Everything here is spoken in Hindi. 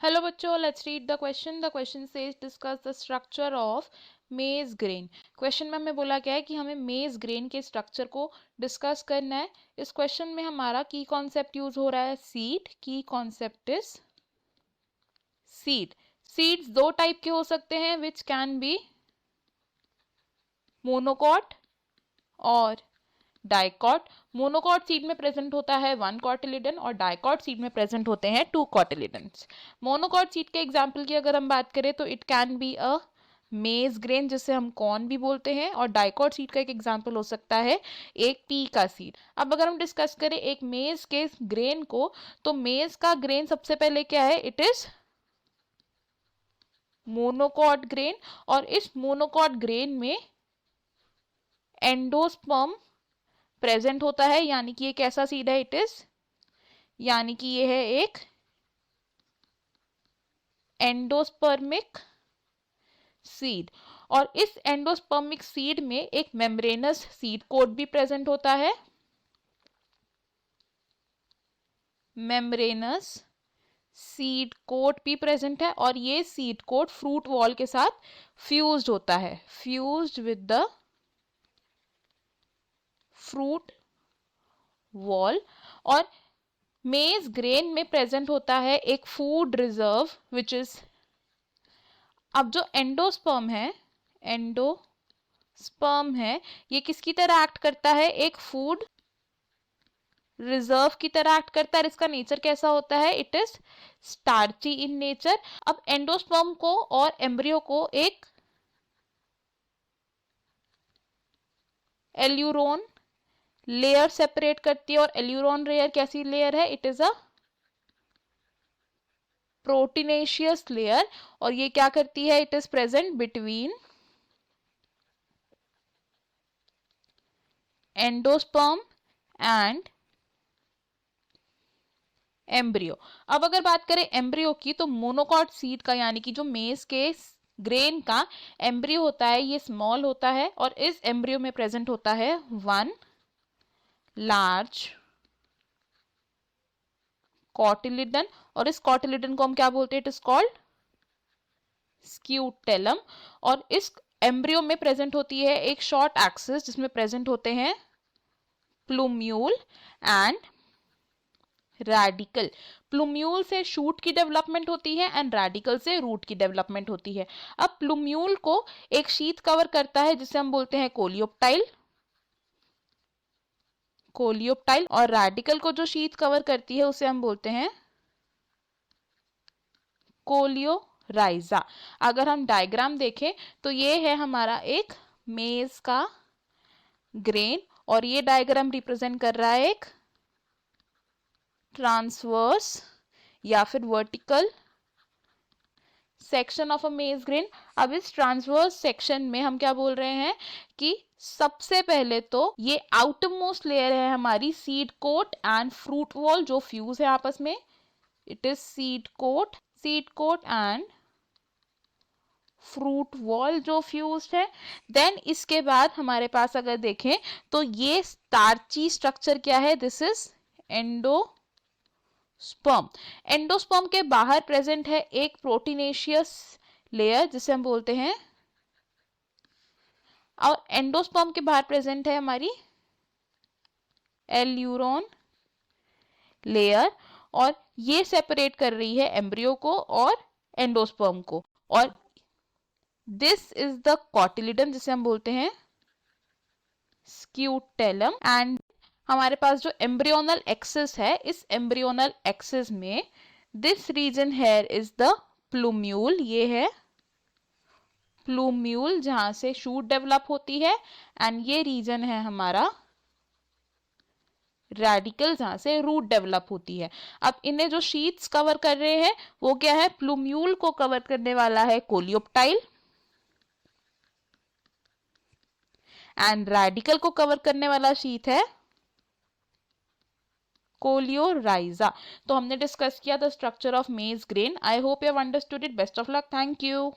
Hello बच्चों, let's read the question. The question says discuss the structure of maize grain. Question में हमें बोला गया है कि हमें मेज ग्रेन के स्ट्रक्चर को डिस्कस करना है. इस क्वेश्चन में हमारा की कॉन्सेप्ट यूज हो रहा है सीड. की कॉन्सेप्ट इज सीड. सीड्स दो टाइप के हो सकते हैं विच कैन बी मोनोकॉट और डाइकॉट. मोनोकॉट सीड में प्रेजेंट होता है 1 कॉटिलिडन और डाइकॉट सीड में प्रेजेंट होते हैं 2 कॉटिलिडन्स. मोनोकॉट सीड के एग्जांपल की अगर हम बात करें तो इट कैन बी अ मेज ग्रेन जिसे हम कॉर्न भी बोलते हैं, और डाइकॉट सीड का एक एग्जांपल हो सकता है एक पी का सीड. अब अगर हम डिस्कस करें एक मेज के ग्रेन को, तो मेज का ग्रेन सबसे पहले क्या है, इट इज मोनोकॉट ग्रेन. और इस मोनोकॉट ग्रेन में एंडोस्पर्म प्रेजेंट होता है, यानी कि ये कैसा सीड है, इट इज, यानी कि ये है एक एंडोस्पर्मिक सीड. और इस एंडोस्पर्मिक सीड में एक मेम्ब्रेनस सीड कोट भी प्रेजेंट होता है. मेम्ब्रेनस सीड कोट भी प्रेजेंट है और ये सीड कोट फ्रूट वॉल के साथ फ्यूज्ड होता है, fused with the fruit wall. और मेज ग्रेन में प्रेजेंट होता है एक फूड रिजर्व विच इज, अब जो एंडोस्पर्म है ये किसकी तरह एक्ट करता है, एक फूड रिजर्व की तरह एक्ट करता है. इसका नेचर कैसा होता है, it is starchy in nature. अब एंडोस्पर्म को और एम्ब्रियो को एक एल्यूरोन लेयर सेपरेट करती है, और एल्यूरोन लेयर कैसी लेयर है, it is a proteinaceous layer. और ये क्या करती है, it is present between endosperm and embryo. अब अगर बात करें एम्ब्रियो की, तो मोनोकॉट सीड का यानी कि जो मेज के ग्रेन का एम्ब्रियो होता है ये स्मॉल होता है, और इस एम्ब्रियो में प्रेजेंट होता है 1 लार्ज कॉटिलिडन. और इस कॉटिलिडन को हम क्या बोलते हैं, इट इज कॉल्ड स्क्यूटेलम. और इस एम्ब्रियो में प्रेजेंट होती है एक शॉर्ट एक्सिस जिसमें प्रेजेंट होते हैं प्लूम्यूल एंड रैडिकल. प्लूम्यूल से शूट की डेवलपमेंट होती है एंड रैडिकल से रूट की डेवलपमेंट होती है. अब प्लूम्यूल को एक शीथ कवर करता है जिसे हम बोलते हैं कोलियोप्टाइल, और रैडिकल को जो शीथ कवर करती है उसे हम बोलते हैं कोलियोराइजा. अगर हम डायग्राम देखें तो ये है हमारा एक मेज का ग्रेन, और ये डायग्राम रिप्रेजेंट कर रहा है एक ट्रांसवर्स या फिर वर्टिकल सेक्शन ऑफ अ मेज ग्रेन. अब इस ट्रांसवर्स सेक्शन में हम क्या बोल रहे हैं कि सबसे पहले तो ये आउटर मोस्ट लेयर है हमारी seed coat and fruit wall जो फ्यूज है आपस में, it is seed coat and fruit wall जो फ्यूज है. देन इसके बाद हमारे पास अगर देखें तो ये स्टार्ची स्ट्रक्चर क्या है, दिस इज एंडोस्पर्म. एंडोस्पर्म के बाहर प्रेजेंट है एक प्रोटीनेशियस लेयर जिसे हम बोलते हैं, और एंडोस्पर्म के बाहर प्रेजेंट है हमारी एल्यूरोन लेयर, और ये सेपरेट कर रही है एम्ब्रियो को और एंडोस्पर्म को. और दिस इज द कॉटिलिडन जिसे हम बोलते हैं स्क्यूटेलम. एंड हमारे पास जो एम्ब्रियोनल एक्सिस है, इस एम्ब्रियोनल एक्सिस में this region here is the plumule. ये है प्लूम्यूल जहां से शूट डेवलप होती है, एंड ये रीजन है हमारा रेडिकल जहां से रूट डेवलप होती है. अब इन्हें जो शीट्स कवर कर रहे हैं वो क्या है, प्लूम्यूल को कवर करने वाला है कोलियोप्टाइल एंड रेडिकल को कवर करने वाला शीट है कोलियोराइजा. तो हमने डिस्कस किया द स्ट्रक्चर ऑफ मेज grain. I hope you have understood it. Best of luck. Thank you.